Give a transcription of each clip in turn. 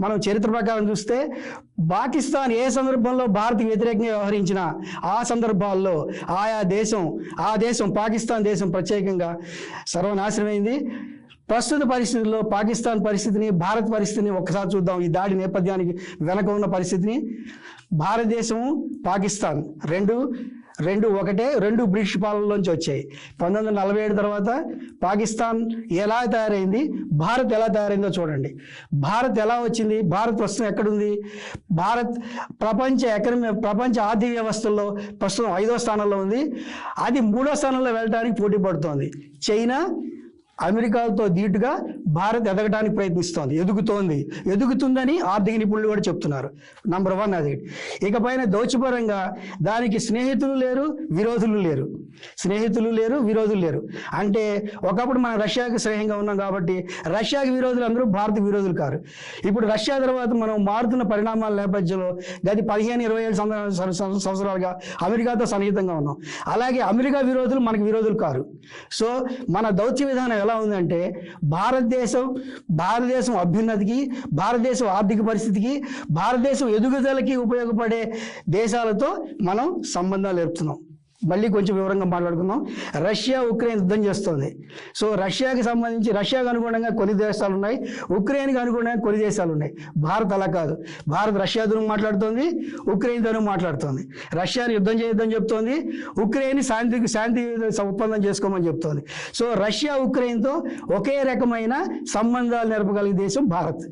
మనం చరిత్ర ప్రకారం చూస్తే పాకిస్తాన్ ఏ సందర్భంలో భారత్ వ్యతిరేకంగా వ్యవహరించినా ఆ సందర్భాల్లో ఆ దేశం పాకిస్తాన్ దేశం ప్రత్యేకంగా సర్వనాశనమైంది. ప్రస్తుత పరిస్థితుల్లో పాకిస్తాన్ పరిస్థితిని, భారత్ పరిస్థితిని ఒక్కసారి చూద్దాం. ఈ దాడి నేపథ్యానికి వెనక ఉన్న పరిస్థితిని. భారతదేశం, పాకిస్తాన్ రెండు ఒకటే, రెండు బ్రిటిష్ పాలనలోంచి వచ్చాయి. 1947 తర్వాత పాకిస్తాన్ ఎలా తయారైంది, భారత్ ఎలా తయారైందో చూడండి. భారత్ ఎలా వచ్చింది, భారత్ ప్రస్తుతం ఎక్కడుంది? భారత్ ప్రపంచ ఆర్థిక వ్యవస్థల్లో ప్రస్తుతం 5వ స్థానంలో ఉంది. అది 3వ స్థానంలో వెళ్ళడానికి పోటీ పడుతోంది. చైనా, అమెరికాతో ధీటుగా భారత్ ఎదగడానికి ప్రయత్నిస్తోంది, ఎదుగుతుందని ఆర్థిక నిపుణులు కూడా చెప్తున్నారు. నంబర్ 1 అది. ఇకపైన దౌత్యపరంగా దానికి స్నేహితులు లేరు, విరోధులు లేరు. అంటే ఒకప్పుడు మనం రష్యాకి స్నేహంగా ఉన్నాం కాబట్టి రష్యాకి విరోధులు అందరూ భారత్ విరోధులు కారు. ఇప్పుడు రష్యా తర్వాత మనం మారుతున్న పరిణామాల నేపథ్యంలో గత 15-27 సంవత్సరాలుగా అమెరికాతో సన్నిహితంగా ఉన్నాం. అలాగే అమెరికా విరోధులు మనకు విరోధులు కారు. సో మన దౌత్య విధానం ఎలా ఉందంటే భారతదేశం అభ్యున్నతికి, భారతదేశం ఆర్థిక పరిస్థితికి, భారతదేశం ఎదుగుదలకి ఉపయోగపడే దేశాలతో మనం సంబంధాలు ఏర్పుతున్నాం. మళ్ళీ కొంచెం వివరంగా మాట్లాడుకుందాం. రష్యా ఉక్రెయిన్ యుద్ధం చేస్తోంది. సో రష్యాకు అనుగుణంగా కొన్ని దేశాలు ఉన్నాయి, ఉక్రెయిన్కి అనుగుణంగా కొన్ని దేశాలు ఉన్నాయి. భారత్ అలా కాదు. భారత్ రష్యాతో మాట్లాడుతోంది, ఉక్రెయిన్తోనూ మాట్లాడుతోంది. రష్యాని యుద్ధం చేయొద్దని చెప్తోంది, ఉక్రెయిన్ శాంతి ఒప్పందం చేసుకోమని చెప్తోంది. సో రష్యా ఉక్రెయిన్తో ఒకే రకమైన సంబంధాలు నెరపగలిగే దేశం భారత్.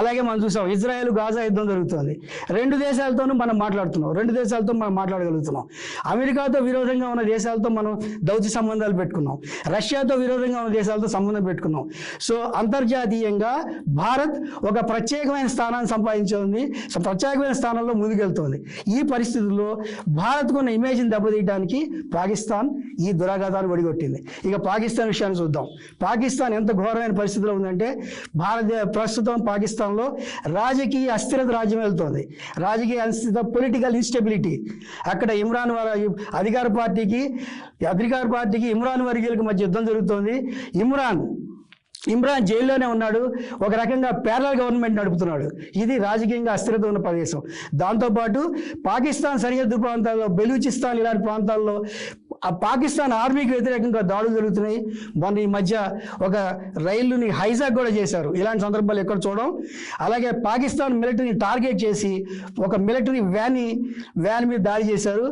అలాగే మనం చూసాం ఇజ్రాయెల్ గాజా యుద్ధం జరుగుతోంది. రెండు దేశాలతో మనం మాట్లాడగలుగుతున్నాం. అమెరికాతో విరోధంగా ఉన్న దేశాలతో మనం దౌత్య సంబంధాలు పెట్టుకున్నాం, రష్యాతో విరోధంగా ఉన్న దేశాలతో సంబంధం పెట్టుకున్నాం. సో అంతర్జాతీయంగా భారత్ ఒక ప్రత్యేకమైన స్థానాన్ని సంపాదించింది, ప్రత్యేకమైన స్థానంలో ముందుకెళ్తోంది. ఈ పరిస్థితుల్లో భారత్కు ఉన్న ఇమేజ్ని దెబ్బతీయడానికి పాకిస్తాన్ ఈ దురాఘాతాన్ని ఒడిగొట్టింది. ఇక పాకిస్తాన్ విషయాన్ని చూద్దాం. పాకిస్తాన్ ఎంత ఘోరమైన పరిస్థితిలో ఉందంటే ప్రస్తుతం పాకిస్తాన్లో రాజకీయ అస్థిరత రాజ్యం వెళ్తోంది. రాజకీయ అస్థిరత, పొలిటికల్ ఇన్స్టెబిలిటీ. అక్కడ అధికార పార్టీకి ఇమ్రాన్ వర్గీయులకు మధ్య యుద్ధం జరుగుతోంది. ఇమ్రాన్ జైల్లోనే ఉన్నాడు, ఒక రకంగా ప్యారలల్ గవర్నమెంట్ నడుపుతున్నాడు. ఇది రాజకీయంగా అస్థిరత ఉన్న ప్రదేశం. దాంతోపాటు పాకిస్తాన్ సరిహద్దు ప్రాంతాల్లో, బెలూచిస్తాన్ ఇలాంటి ప్రాంతాల్లో ఆ పాకిస్తాన్ ఆర్మీకి వ్యతిరేకంగా దాడులు జరుగుతున్నాయి. మొన్న ఈ మధ్య ఒక రైలుని హైజాక్ కూడా చేశారు. ఇలాంటి సందర్భాలు ఎక్కడ చూడడం. అలాగే పాకిస్తాన్ మిలిటరీని టార్గెట్ చేసి ఒక మిలిటరీ వ్యాన్ మీద దాడి చేశారు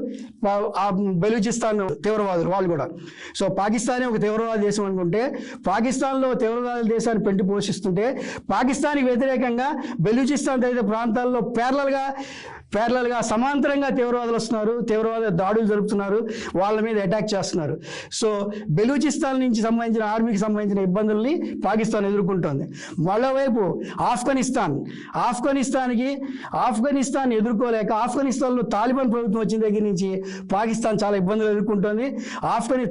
ఆ బెలూచిస్తాన్ తీవ్రవాదులు వాళ్ళు కూడా. సో పాకిస్తానే ఒక తీవ్రవాద దేశం అనుకుంటే పాకిస్తాన్లో తీవ్రవాద దేశాన్ని పెంచి పోషిస్తుంటే పాకిస్తాన్కి వ్యతిరేకంగా బెలూచిస్తాన్ తదితర ప్రాంతాల్లో ప్యారలల్గా సమాంతరంగా తీవ్రవాదులు వస్తున్నారు, తీవ్రవాద దాడులు జరుపుతున్నారు, వాళ్ళ మీద అటాక్ చేస్తున్నారు. సో బెలూచిస్తాన్ నుంచి సంబంధించిన ఆర్మీకి సంబంధించిన ఇబ్బందుల్ని పాకిస్తాన్ ఎదుర్కొంటోంది. మరోవైపు ఆఫ్ఘనిస్తాన్ ఎదుర్కోలేక ఆఫ్ఘనిస్తాన్లో తాలిబాన్ ప్రభుత్వం వచ్చిన దగ్గర నుంచి పాకిస్తాన్ చాలా ఇబ్బందులు ఎదుర్కొంటోంది.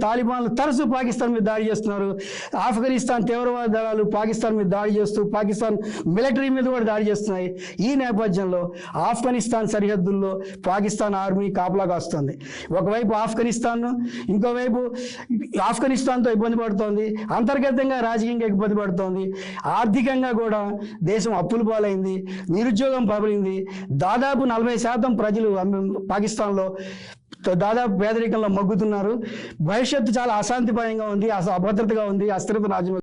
తాలిబాన్లు తరచూ పాకిస్తాన్ మీద దాడి చేస్తున్నారు. ఆఫ్ఘనిస్తాన్ తీవ్రవాద దళాలు పాకిస్తాన్ మీద దాడి చేస్తూ పాకిస్తాన్ మిలిటరీ మీద కూడా దాడి చేస్తున్నాయి. ఈ నేపథ్యంలో ఆఫ్ఘనిస్తాన్ సరిహద్దుల్లో పాకిస్తాన్ ఆర్మీ కాపలా కాస్తుంది. ఒకవైపు ఇంకోవైపు ఆఫ్ఘనిస్తాన్తో ఇబ్బంది పడుతోంది, అంతర్గతంగా రాజకీయంగా ఇబ్బంది పడుతోంది, ఆర్థికంగా కూడా దేశం అప్పుల పాలైంది, నిరుద్యోగం ప్రబలింది. దాదాపు 40% ప్రజలు పాకిస్తాన్లో దాదాపు పేదరికంలో మగ్గుతున్నారు. భవిష్యత్తు చాలా అశాంతిపరంగా ఉంది, అభద్రతగా ఉంది, అస్థిరత రాజ్యం